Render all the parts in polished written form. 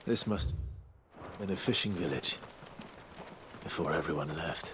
This must have been a fishing village before everyone left.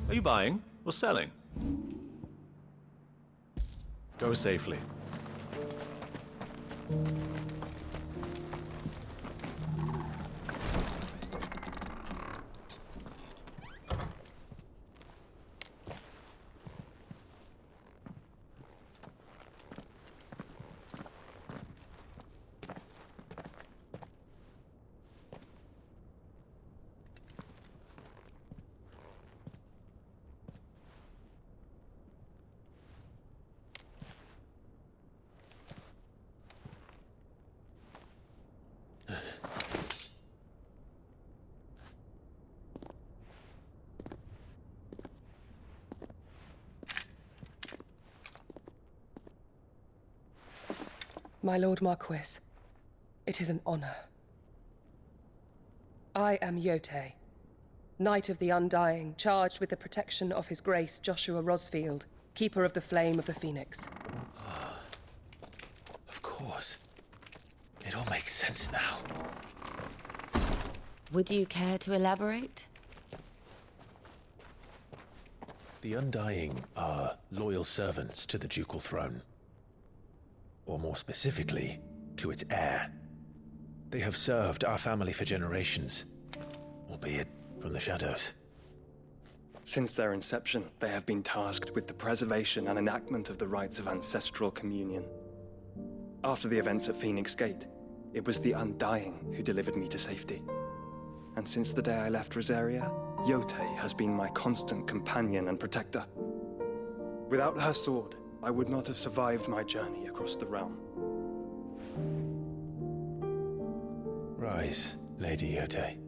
Are you buying or selling? Go safely. My Lord Marquis, it is an honor. I am Yote, Knight of the Undying, charged with the protection of His Grace Joshua Rosfield, Keeper of the Flame of the Phoenix. Of course. It all makes sense now. Would you care to elaborate? The Undying are loyal servants to the ducal throne. or more specifically, to its heir. They have served our family for generations, albeit from the shadows. Since their inception, they have been tasked with the preservation and enactment of the rites of ancestral communion. After the events at Phoenix Gate, it was the Undying who delivered me to safety. And since the day I left Rosaria, Yotei has been my constant companion and protector. Without her sword, I would not have survived my journey across the realm. Rise, Lady Yotei.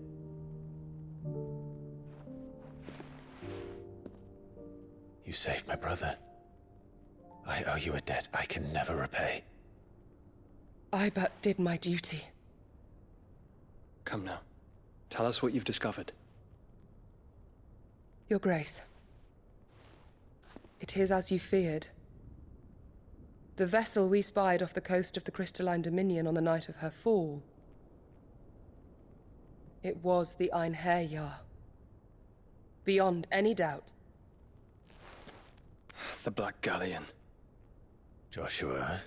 You saved my brother. I owe you a debt I can never repay. I but did my duty. Come now. Tell us what you've discovered. Your Grace. It is as you feared. The vessel we spied off the coast of the Crystalline Dominion on the night of her fall. It was the Einherjar. Beyond any doubt. The Black Galleon. Joshua,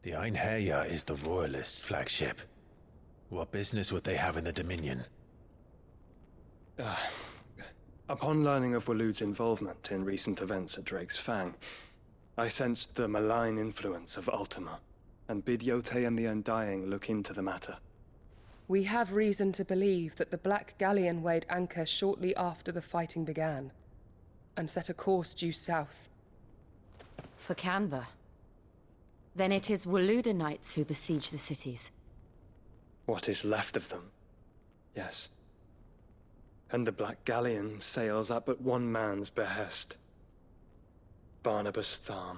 the Einherjar is the Royalists' flagship. What business would they have in the Dominion? Upon learning of Waloed's involvement in recent events at Drake's Fang, I sensed the malign influence of Ultima, and bid Yotei and the Undying look into the matter. We have reason to believe that the Black Galleon weighed anchor shortly after the fighting began, and set a course due south. For Canva. Then it is Waloed knights who besiege the cities. What is left of them, yes. And the Black Galleon sails at but one man's behest. Barnabas Tharm.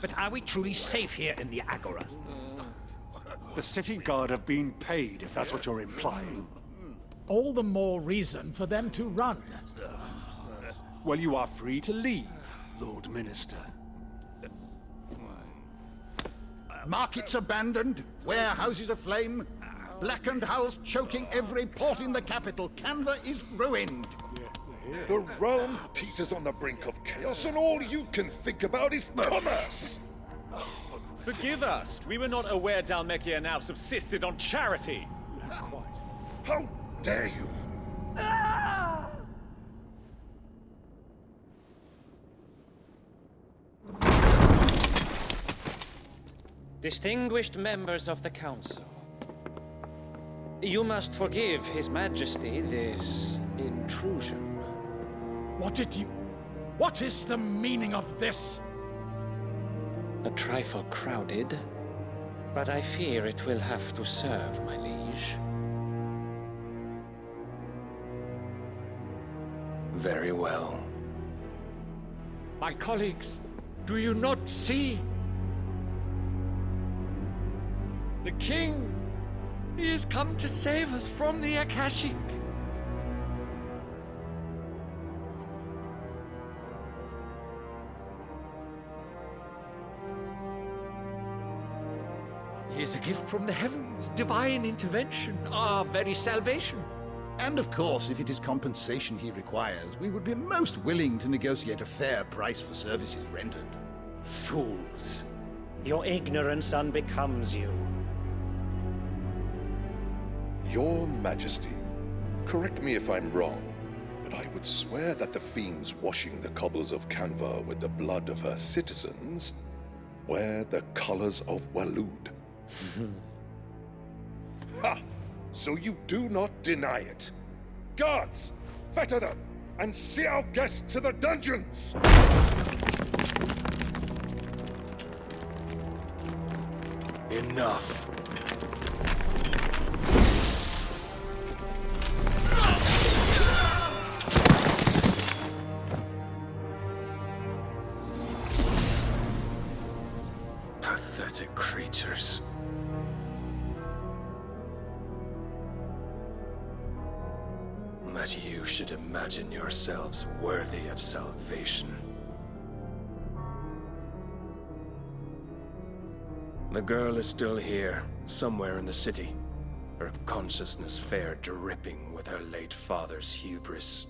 But are we truly safe here in the Agora? The city guard have been paid, if that's what you're implying. All the more reason for them to run. Well, you are free to leave, Lord Minister. Markets abandoned, warehouses aflame, blackened hulls choking every port in the capital. Canva is ruined. The realm teeters on the brink of chaos, and all you can think about is commerce! Forgive us. We were not aware Dhalmekia now subsisted on charity. How dare you! Distinguished members of the Council, you must forgive His Majesty this intrusion. What is the meaning of this? A trifle crowded, but I fear it will have to serve, my liege. Very well. My colleagues, do you not see? The king! He has come to save us from the Akashic! He is a gift from the heavens, divine intervention, our very salvation. And of course, if it is compensation he requires, we would be most willing to negotiate a fair price for services rendered. Fools! Your ignorance unbecomes you. Your Majesty, correct me if I'm wrong, but I would swear that the fiends washing the cobbles of Canva with the blood of her citizens wear the colors of Waloed. Ha! So you do not deny it. Guards, fetter them, and see our guests to the dungeons! Enough. Pathetic creatures. That you should imagine yourselves worthy of salvation. The girl is still here, somewhere in the city. Her consciousness fair dripping with her late father's hubris.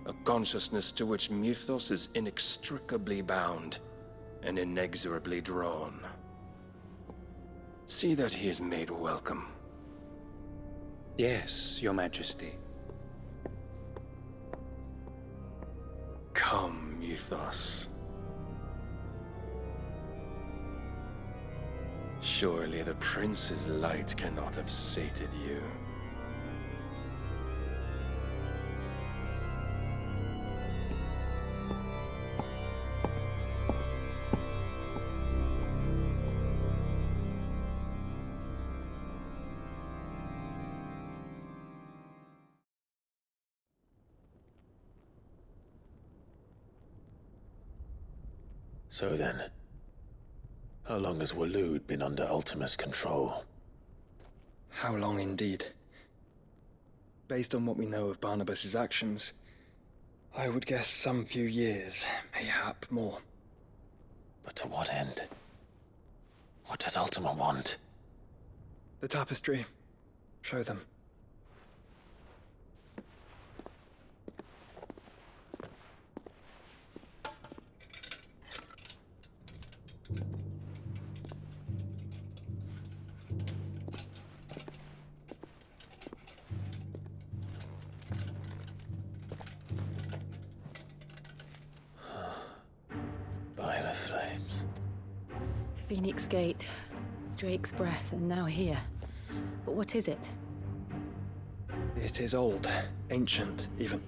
A consciousness to which Mythos is inextricably bound and inexorably drawn. See that he is made welcome. Yes, Your Majesty. Come, Mythos. Surely the prince's light cannot have sated you. So then, how long has Waloed been under Ultima's control? How long indeed? Based on what we know of Barnabas's actions, I would guess some few years, mayhap more. But to what end? What does Ultima want? The tapestry. Show them. By the flames. Phoenix Gate, Drake's Breath, and now here. But what is it? It is old, ancient, even.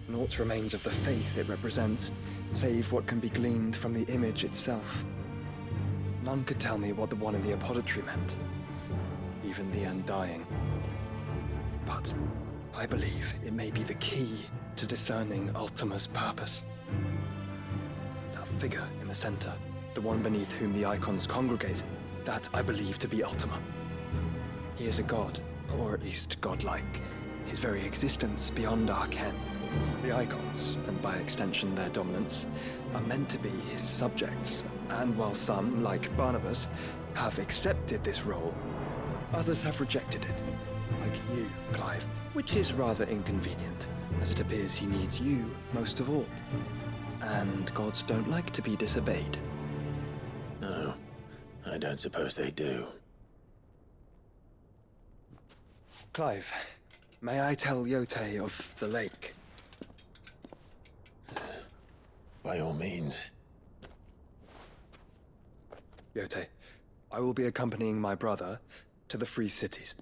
Naught remains of the faith it represents, save what can be gleaned from the image itself. None could tell me what the one in the apothecary meant, even the Undying. But I believe it may be the key to discerning Ultima's purpose. That figure in the center, the one beneath whom the icons congregate, that I believe to be Ultima. He is a god, or at least godlike, his very existence beyond our ken. The icons, and by extension their dominants, are meant to be his subjects, and while some, like Barnabas, have accepted this role, others have rejected it, like you, Clive, which is rather inconvenient, as it appears he needs you most of all. And gods don't like to be disobeyed. No, I don't suppose they do. Clive, may I tell Yote of the lake? By all means. Yote, I will be accompanying my brother to the Free Cities.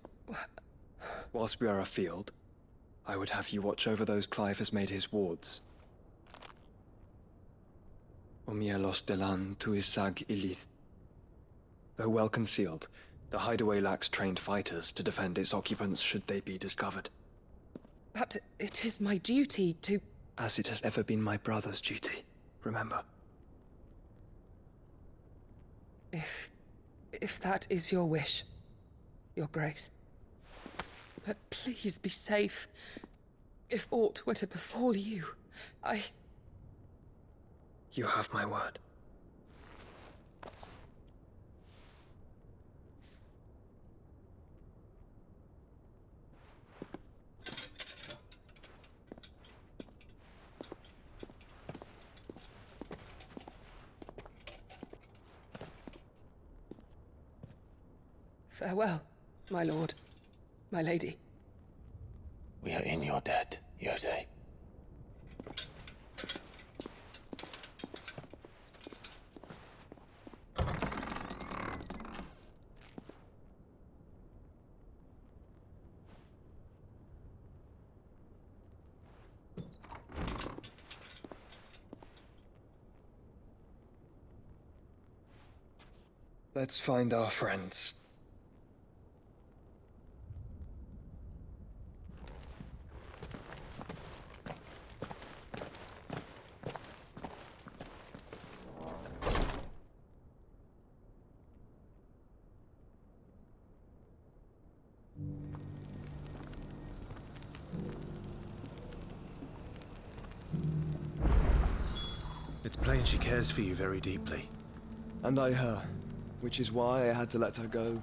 Whilst we are afield, I would have you watch over those Clive has made his wards. Omielos delan tuisag ilith. Though well concealed, the hideaway lacks trained fighters to defend its occupants should they be discovered. But it is my duty to... As it has ever been my brother's duty, remember. If that is your wish, Your Grace. But please be safe. If aught were to befall you, You have my word. Farewell, my lord, my lady. We are in your debt, Yote. Let's find our friends. It's plain she cares for you very deeply. And I her, which is why I had to let her go.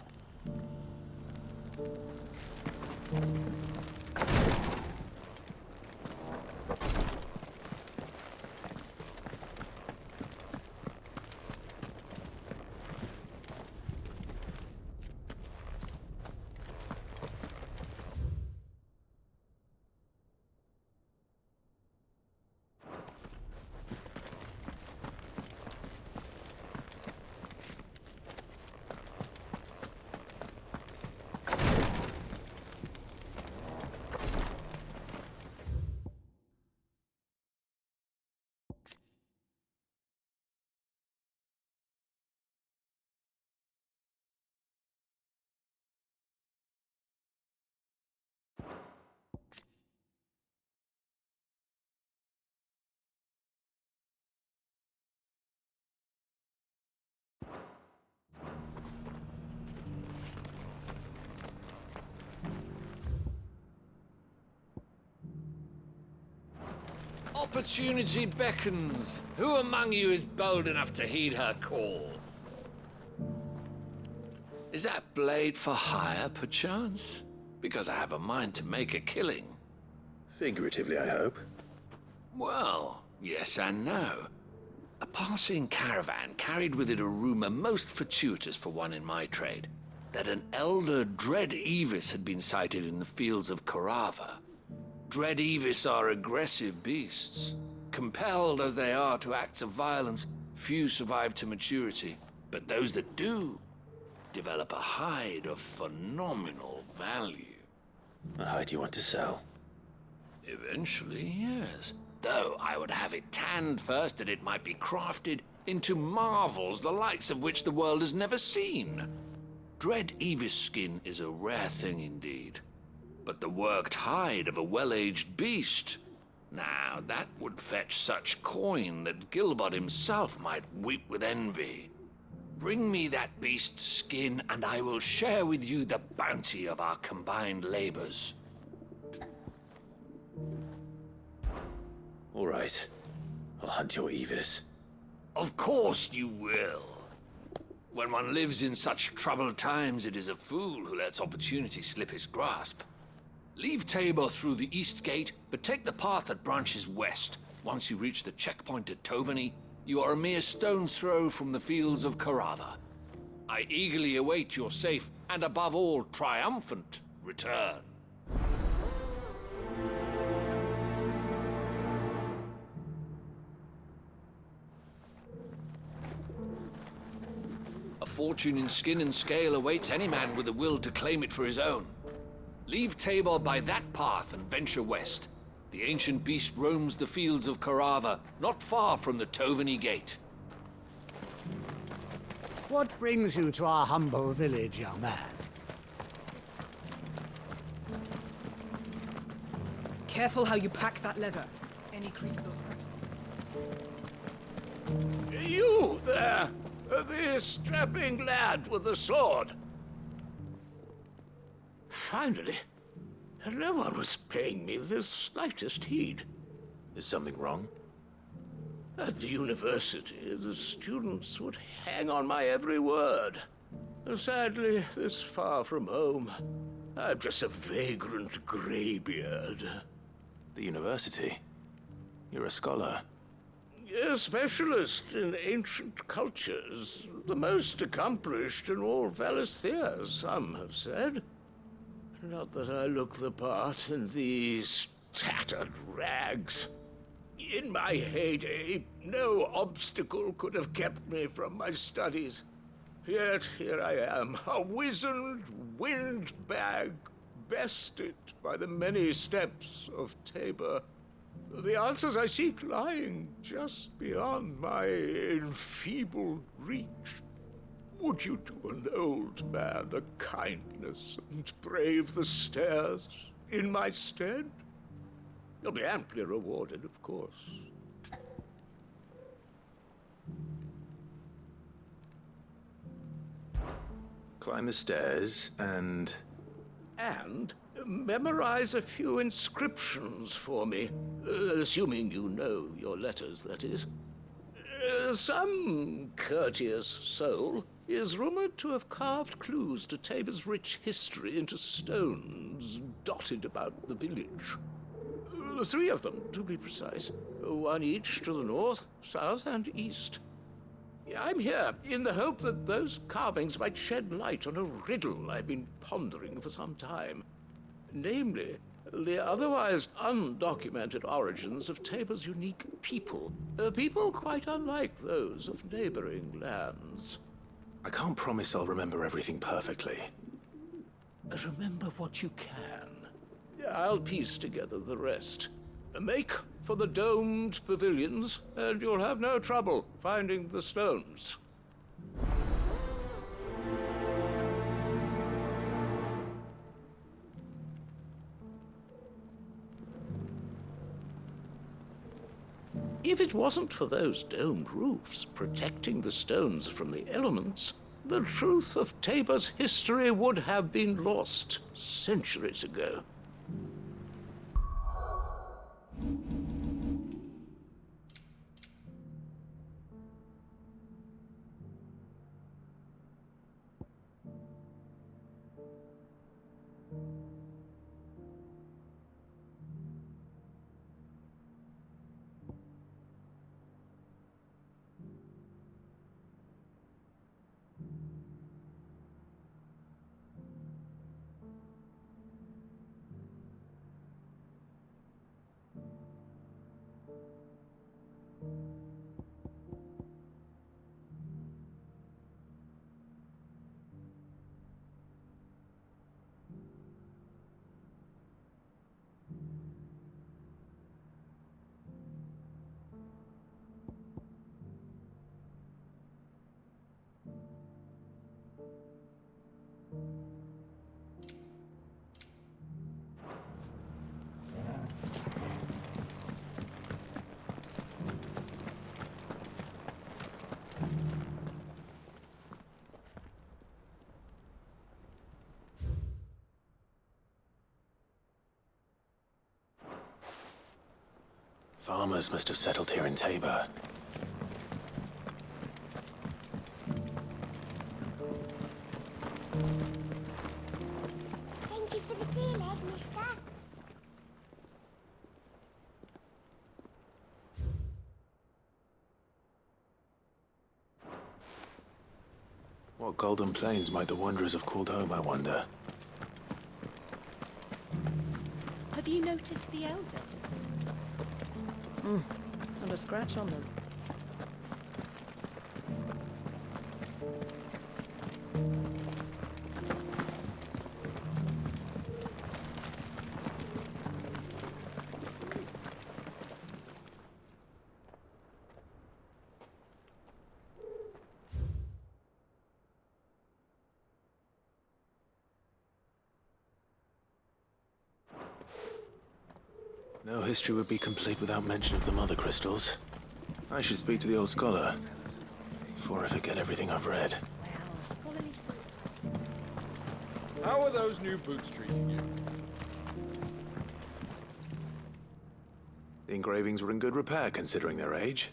Opportunity beckons. Who among you is bold enough to heed her call? Is that blade for hire, perchance? Because I have a mind to make a killing. Figuratively, I hope. Well, yes and no. A passing caravan carried with it a rumor most fortuitous for one in my trade, that an elder Dread Evis had been sighted in the fields of Korava. Dread Evis are aggressive beasts. Compelled as they are to acts of violence, few survive to maturity. But those that do develop a hide of phenomenal value. A hide you want to sell? Eventually, yes. Though I would have it tanned first that it might be crafted into marvels the likes of which the world has never seen. Dread Evis skin is a rare thing indeed. But the worked hide of a well-aged beast, now that would fetch such coin that Gilbert himself might weep with envy. Bring me that beast's skin, and I will share with you the bounty of our combined labors. All right. I'll hunt your Evis. Of course you will. When one lives in such troubled times, it is a fool who lets opportunity slip his grasp. Leave Tabor through the east gate, but take the path that branches west. Once you reach the checkpoint at Tovany, you are a mere stone's throw from the fields of Korava. I eagerly await your safe, and above all, triumphant return. A fortune in skin and scale awaits any man with the will to claim it for his own. Leave Tabor by that path and venture west. The ancient beast roams the fields of Korava, not far from the Tovany Gate. What brings you to our humble village, young man? Careful how you pack that leather. Any creases or scratches. You there! The strapping lad with the sword. Finally, no one was paying me the slightest heed. Is something wrong? At the university, the students would hang on my every word. Sadly, this far from home, I'm just a vagrant graybeard. The university? You're a scholar. A specialist in ancient cultures. The most accomplished in all Valisthea, some have said. Not that I look the part in these tattered rags. In my heyday, no obstacle could have kept me from my studies. Yet here I am, a wizened windbag, bested by the many steps of Tabor. The answers I seek lying just beyond my enfeebled reach. Would you do an old man a kindness and brave the stairs in my stead? You'll be amply rewarded, of course. Climb the stairs and... And memorize a few inscriptions for me. Assuming you know your letters, that is. Some courteous soul is rumored to have carved clues to Tabor's rich history into stones dotted about the village. 3 of them, to be precise. 1 each to the north, south, and east. I'm here in the hope that those carvings might shed light on a riddle I've been pondering for some time. Namely, the otherwise undocumented origins of Tabor's unique people. A people quite unlike those of neighboring lands. I can't promise I'll remember everything perfectly. Remember what you can. I'll piece together the rest. Make for the domed pavilions, and you'll have no trouble finding the stones. If it wasn't for those domed roofs protecting the stones from the elements, the truth of Tabor's history would have been lost centuries ago. Farmers must have settled here in Tabor. Thank you for the deal, Ed, mister. What golden plains might the wanderers have called home, I wonder? Have you noticed the elders? Not a scratch on them. No history would be complete without mention of the mother crystals. I should speak to the old scholar before I forget everything I've read. How are those new boots treating you? The engravings were in good repair considering their age.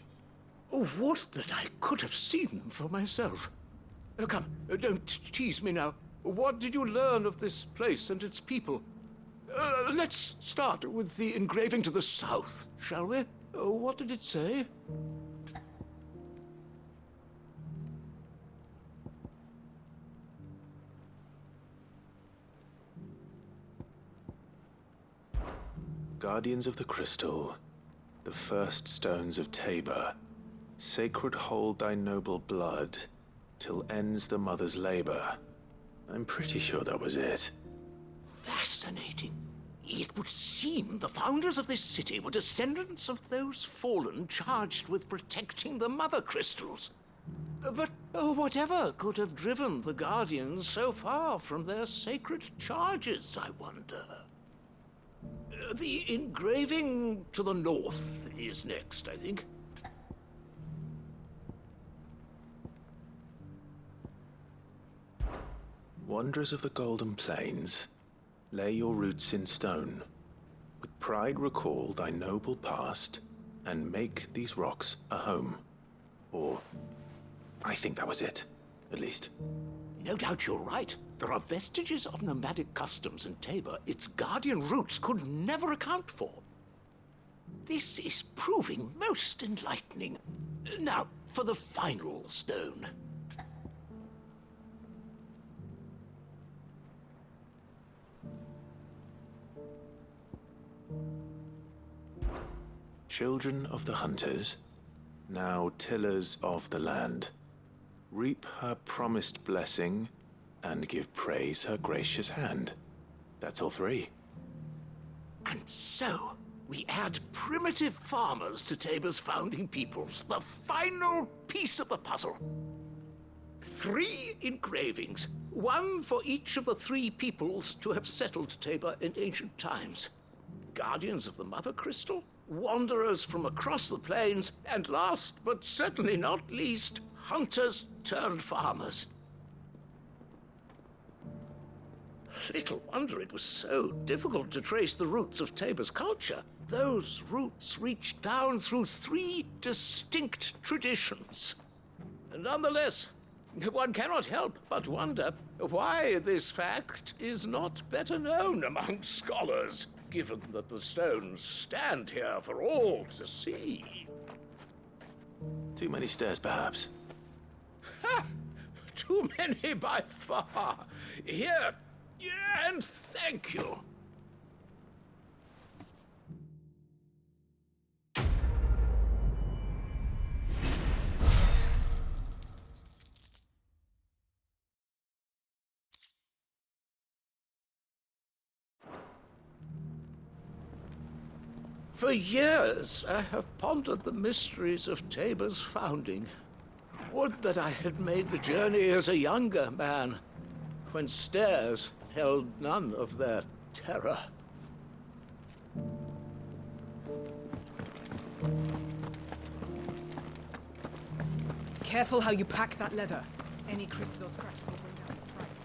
Oh, would that I could have seen them for myself. Come, don't tease me now. What did you learn of this place and its people? Let's start with the engraving to the south, shall we? What did it say? Guardians of the Crystal, the first stones of Tabor, sacred hold thy noble blood, till ends the mother's labor. I'm pretty sure that was it. Fascinating. It would seem the founders of this city were descendants of those fallen charged with protecting the mother crystals. But whatever could have driven the Guardians so far from their sacred charges, I wonder? The engraving to the north is next, I think. Wanderers of the Golden Plains, lay your roots in stone. With pride recall thy noble past, and make these rocks a home. Or I think that was it, at least. No doubt you're right. There are vestiges of nomadic customs in Tabor its guardian roots could never account for. This is proving most enlightening. Now, for the final stone. Children of the hunters, now tillers of the land, reap her promised blessing and give praise her gracious hand. That's all three. And so, we add primitive farmers to Tabor's founding peoples, the final piece of the puzzle. 3 engravings, one for each of the 3 peoples to have settled Tabor in ancient times. Guardians of the Mother Crystal, wanderers from across the plains, and last but certainly not least, hunters turned farmers. Little wonder it was so difficult to trace the roots of Tabor's culture. Those roots reached down through 3 distinct traditions. Nonetheless, one cannot help but wonder why this fact is not better known among scholars, given that the stones stand here for all to see. Too many stairs, perhaps. Ha! Too many by far. Here, and thank you. For years, I have pondered the mysteries of Tabor's founding. Would that I had made the journey as a younger man, when stairs held none of their terror. Careful how you pack that leather. Any creases or scratches will bring down the price.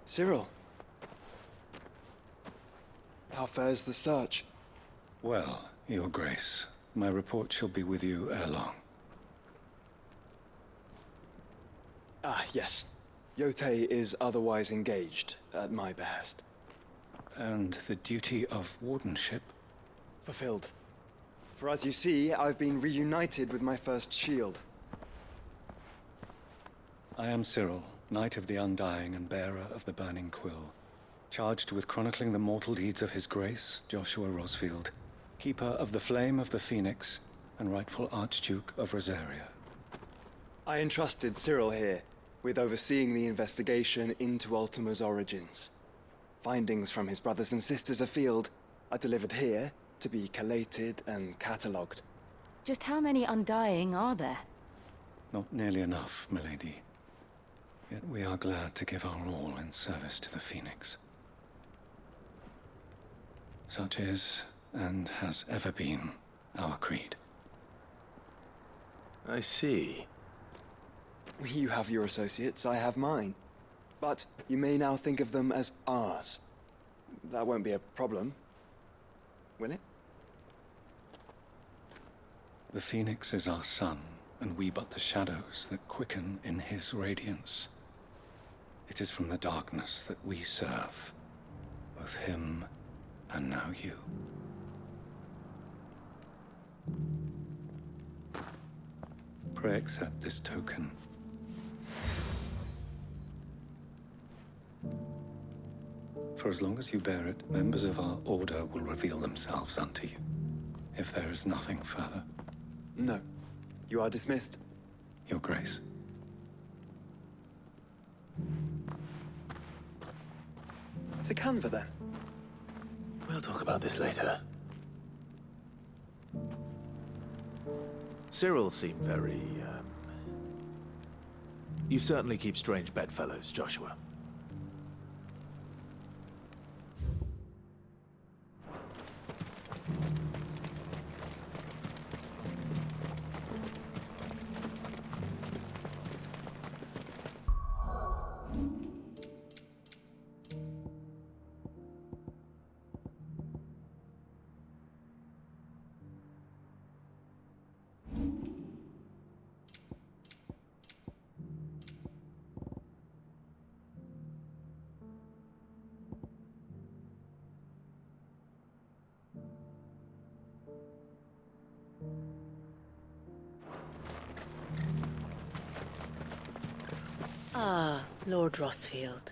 Cyril. How fares the search? Well, Your Grace, my report shall be with you ere long. Ah, yes. Yotei is otherwise engaged, at my behest. And the duty of wardenship? Fulfilled. For as you see, I've been reunited with my first shield. I am Cyril, Knight of the Undying and bearer of the Burning Quill, charged with chronicling the mortal deeds of His Grace, Joshua Rosfield, Keeper of the Flame of the Phoenix, and rightful Archduke of Rosaria. I entrusted Cyril here with overseeing the investigation into Ultima's origins. Findings from his brothers and sisters afield are delivered here to be collated and catalogued. Just how many Undying are there? Not nearly enough, milady. Yet we are glad to give our all in service to the Phoenix. Such is, and has ever been, our creed. I see. You have your associates, I have mine. But you may now think of them as ours. That won't be a problem, will it? The Phoenix is our sun, and we but the shadows that quicken in his radiance. It is from the darkness that we serve, both him and now you. Pray accept this token. For as long as you bear it, members of our order will reveal themselves unto you, if there is nothing further. No. You are dismissed. Your Grace. To Canva, then? We'll talk about this later. Cyril seemed very, You certainly keep strange bedfellows, Joshua. Ah, Lord Rosfield.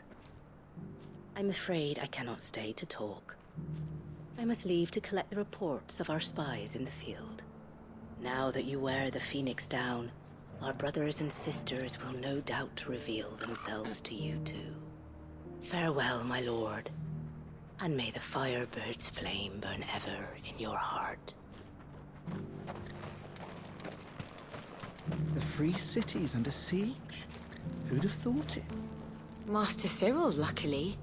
I'm afraid I cannot stay to talk. I must leave to collect the reports of our spies in the field. Now that you wear the Phoenix down, our brothers and sisters will no doubt reveal themselves to you too. Farewell, my lord, and may the Firebird's flame burn ever in your heart. The free city's under siege? Who'd have thought it? Master Cyril, luckily.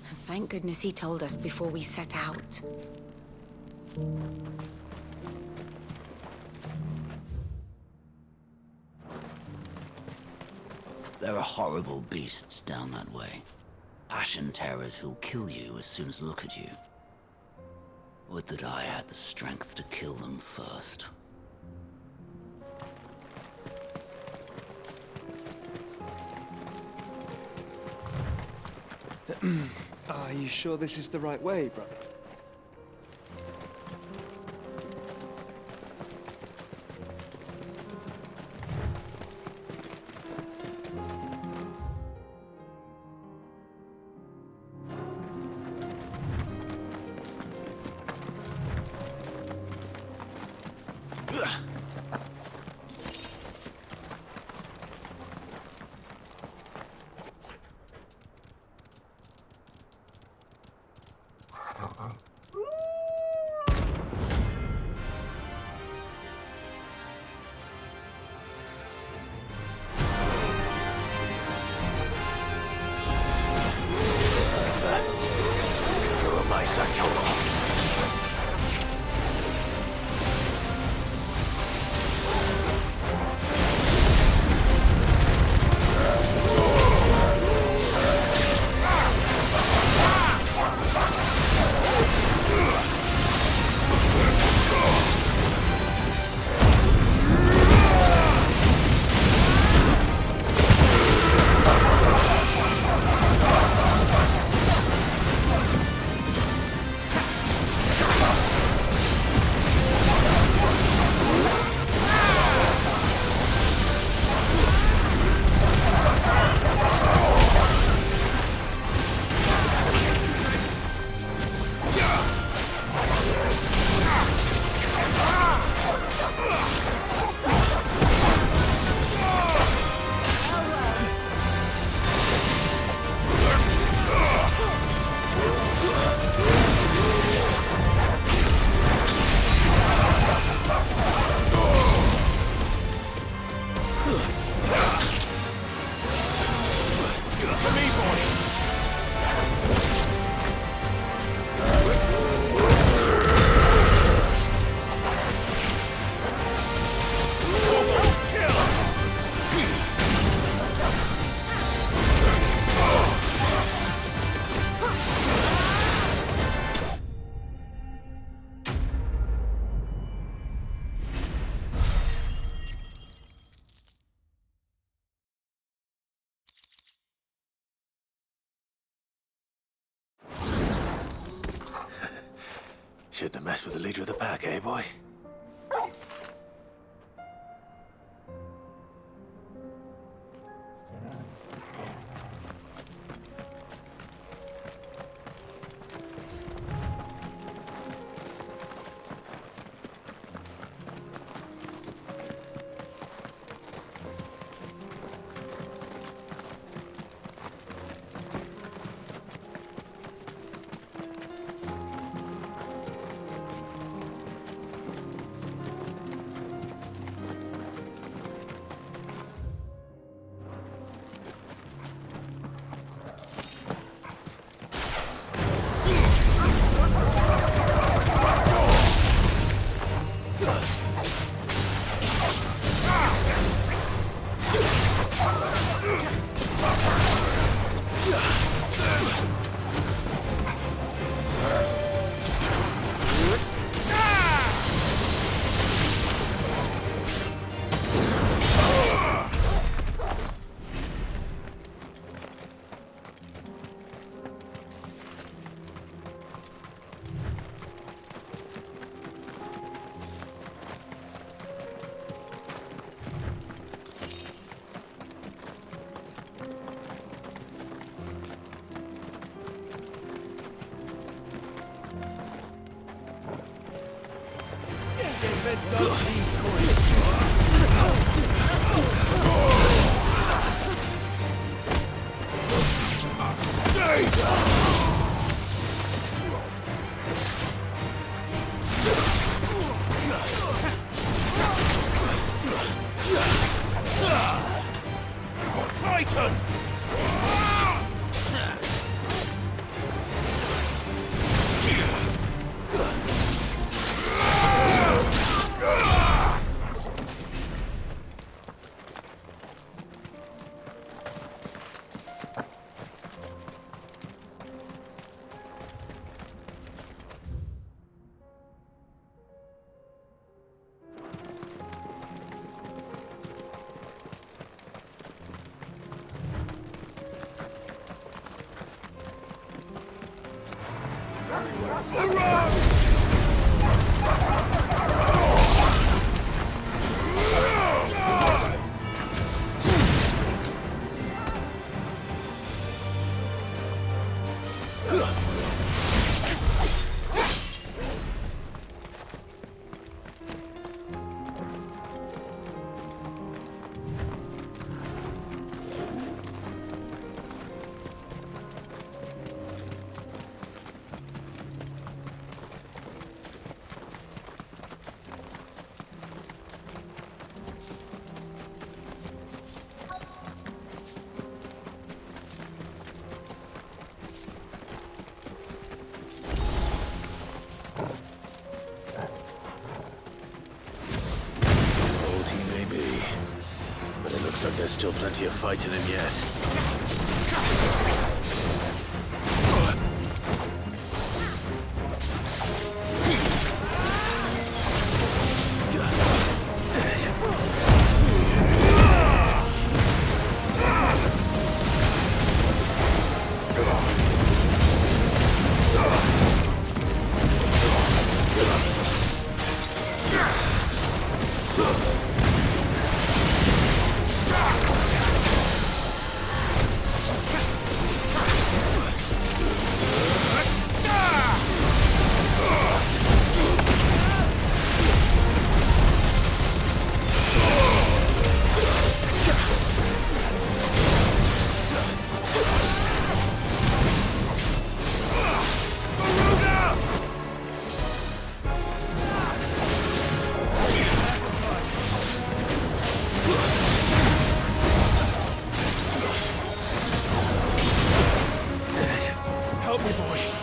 And thank goodness he told us before we set out. There are horrible beasts down that way. Ashen terrors who'll kill you as soon as look at you. Would that I had the strength to kill them first. Are you sure this is the right way, brother? Shouldn't have messed with the leader of the pack, eh, boy? There's still plenty of fight in him yet.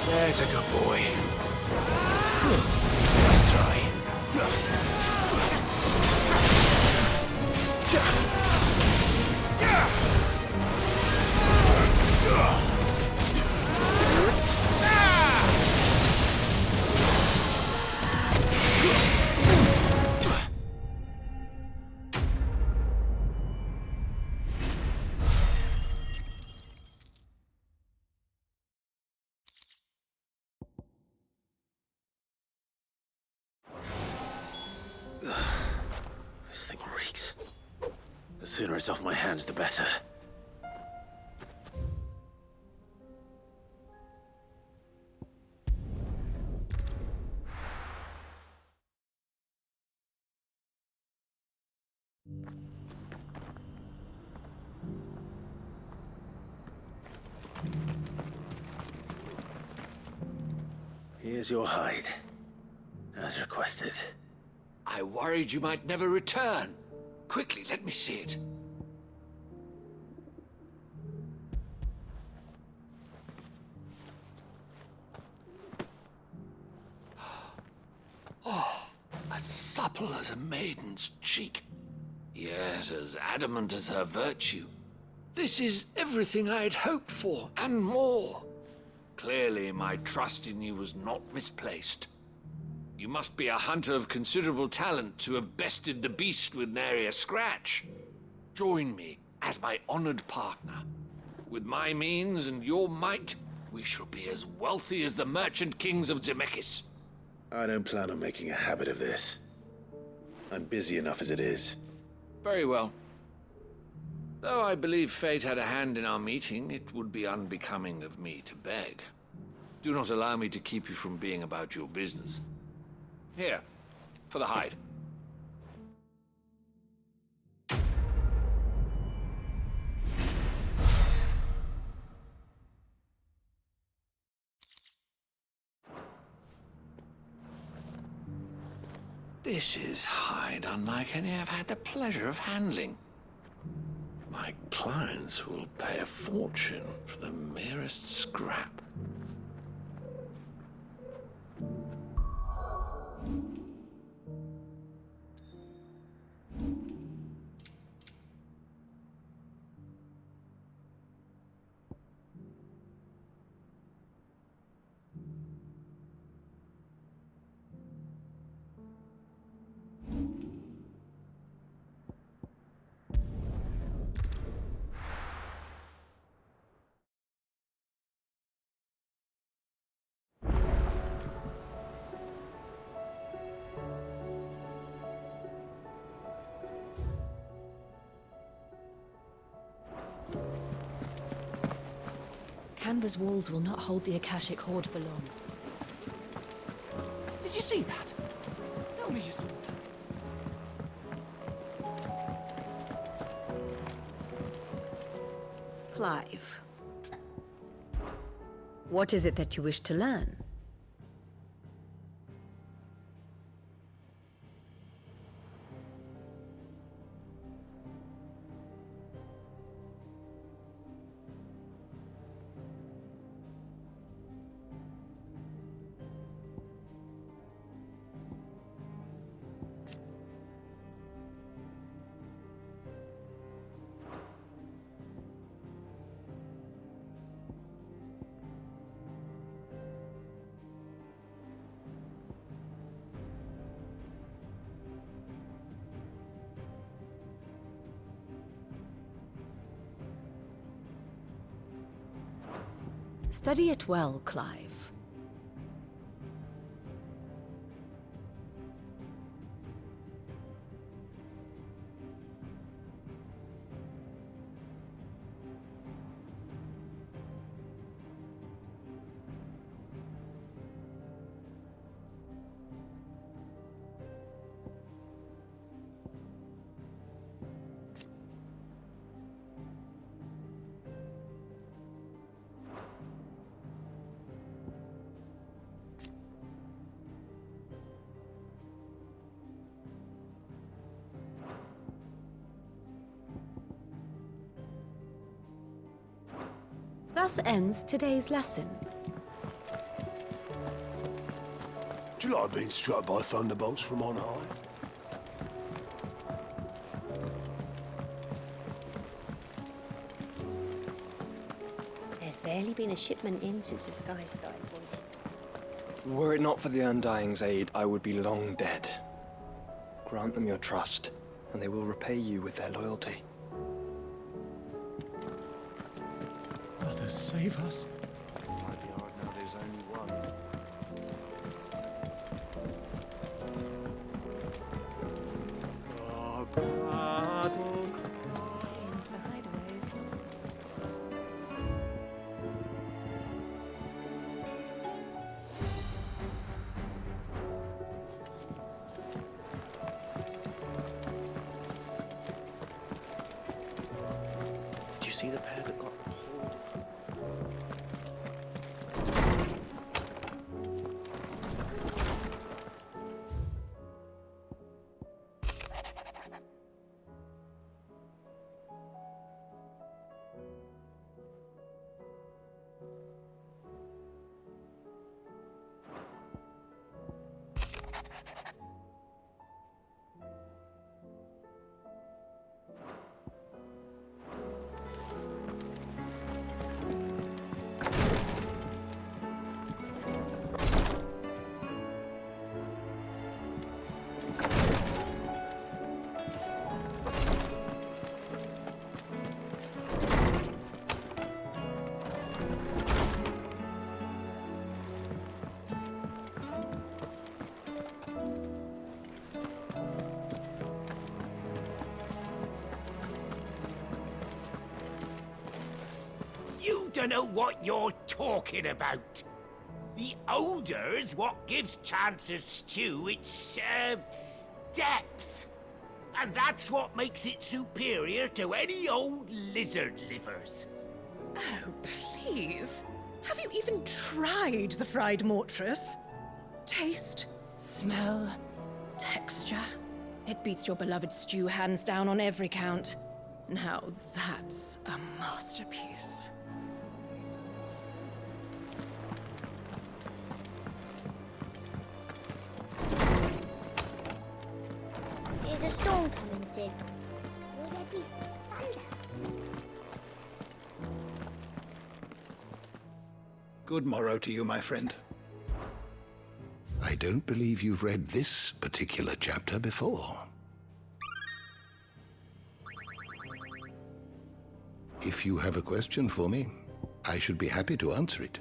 There's a good boy. Let's try. This thing reeks. The sooner it's off my hands, the better. Here's your hide, as requested. I worried you might never return. Quickly, let me see it. Oh, as supple as a maiden's cheek, yet as adamant as her virtue. This is everything I'd hoped for, and more. Clearly, my trust in you was not misplaced. You must be a hunter of considerable talent to have bested the beast with nary a scratch. Join me as my honored partner. With my means and your might, we shall be as wealthy as the merchant kings of Zemeckis. I don't plan on making a habit of this. I'm busy enough as it is. Very well. Though I believe fate had a hand in our meeting, it would be unbecoming of me to beg. Do not allow me to keep you from being about your business. Here, for the hide. This is hide unlike any I've had the pleasure of handling. My clients will pay a fortune for the merest scrap. Canva's walls will not hold the Akashic Horde for long. Did you see that? Tell me you saw that. Clive. What is it that you wish to learn? Study it well, Clive. Thus ends today's lesson. Do you like being struck by thunderbolts from on high? There's barely been a shipment in since the sky started boiling. Were it not for the Undying's aid, I would be long dead. Grant them your trust, and they will repay you with their loyalty. Brothers, save us. Might be hard now there's only one. Seems the hideaway is lost. Did you see the pair that got hauled? You don't know what you're talking about. The odor's what gives Chance's stew its, depth. And that's what makes it superior to any old lizard livers. Oh, please. Have you even tried the fried mortress? Taste, smell, texture. It beats your beloved stew hands down on every count. Now that's a masterpiece. Is a storm coming soon? Will there be thunder? Good morrow to you, my friend. I don't believe you've read this particular chapter before. If you have a question for me, I should be happy to answer it.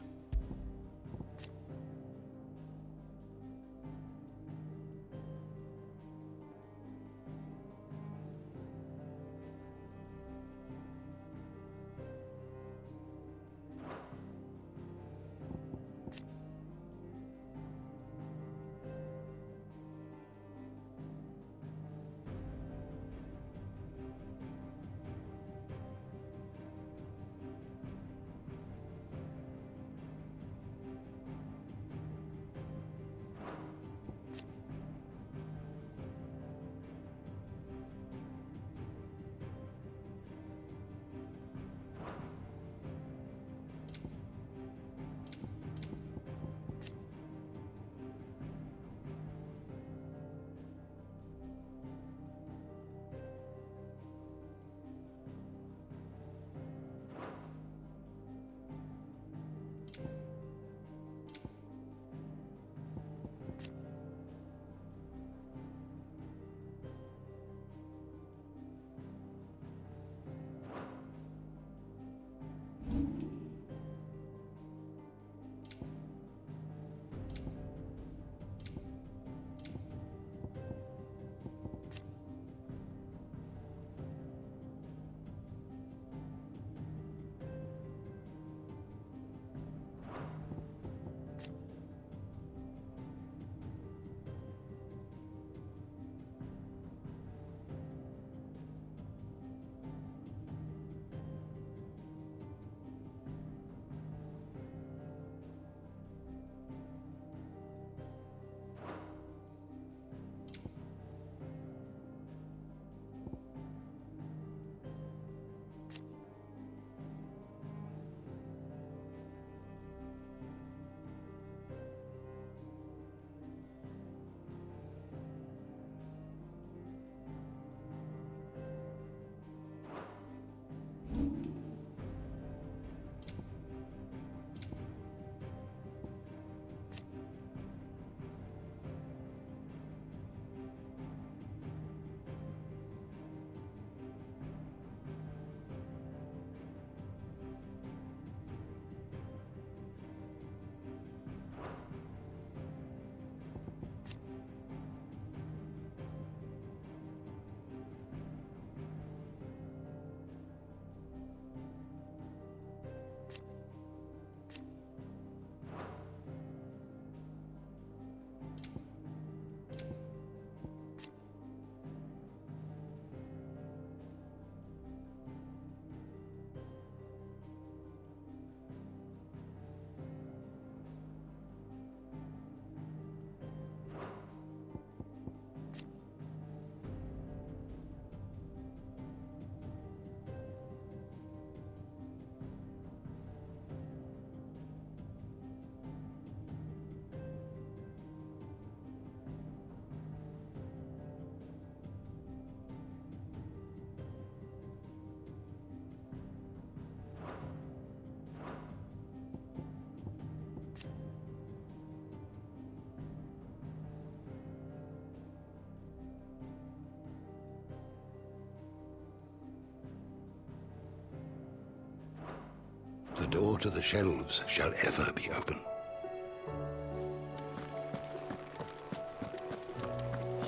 The door to the shelves shall ever be open.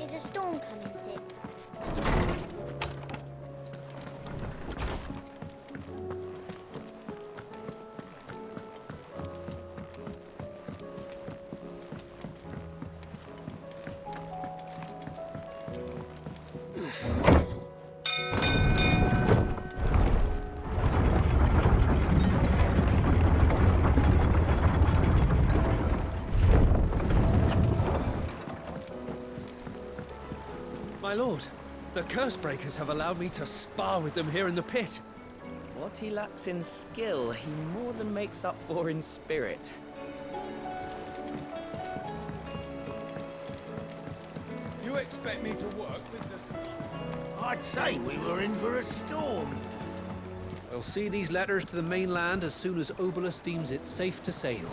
Is a storm coming soon? My lord, The Cursebreakers have allowed me to spar with them here in the pit. What he lacks in skill, he more than makes up for in spirit. You expect me to work with the... I'd say we were in for a storm. We'll see these letters to the mainland as soon as Obolus deems it safe to sail.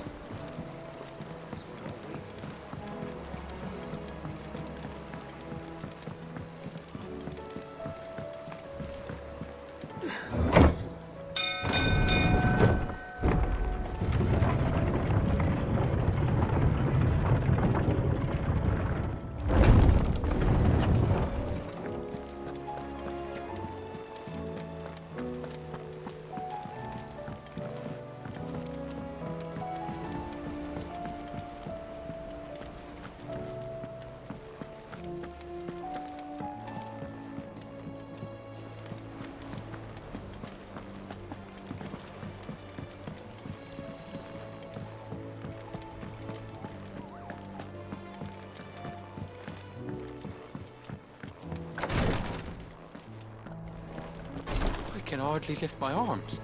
I can hardly lift my arms.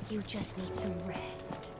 You just need some rest.